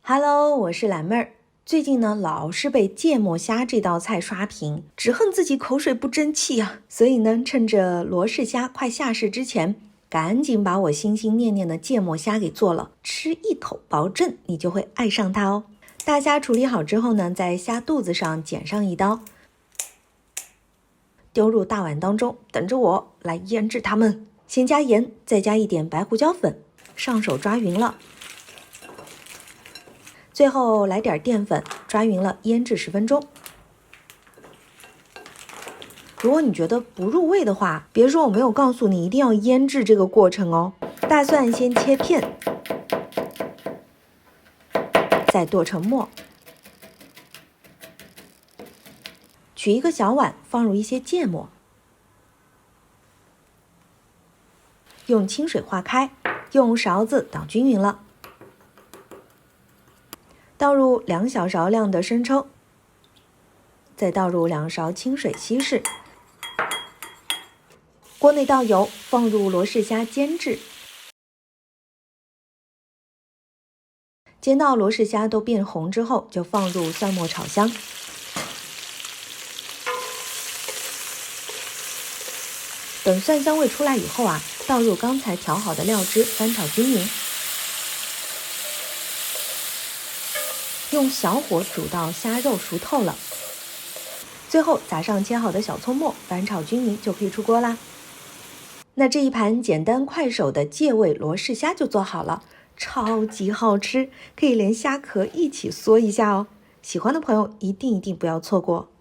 Hello，我是蓝妹儿。最近呢，老是被芥末虾这道菜刷屏，只恨自己口水不争气啊！所以呢，趁着罗氏虾快下市之前，赶紧把我心心念念的芥末虾给做了，吃一口保证你就会爱上它哦。大虾处理好之后呢，在虾肚子上剪上一刀，丢入大碗当中，等着我来腌制它们。先加盐，再加一点白胡椒粉，上手抓匀了。最后来点淀粉，抓匀了，腌制10分钟。如果你觉得不入味的话，别说我没有告诉你一定要腌制这个过程哦。大蒜先切片，再剁成末，取一个小碗，放入一些芥末，用清水化开，用勺子捣均匀了。倒入2小勺量的生抽，再倒入2勺清水稀释。锅内倒油，放入罗氏虾煎制。煎到罗氏虾都变红之后，就放入蒜末炒香。等蒜香味出来以后啊，倒入刚才调好的料汁，翻炒均匀。用小火煮到虾肉熟透了，最后撒上切好的小葱末，翻炒均匀就可以出锅啦。那这一盘简单快手的芥味罗氏虾就做好了，超级好吃，可以连虾壳一起嗦一下哦。喜欢的朋友一定不要错过。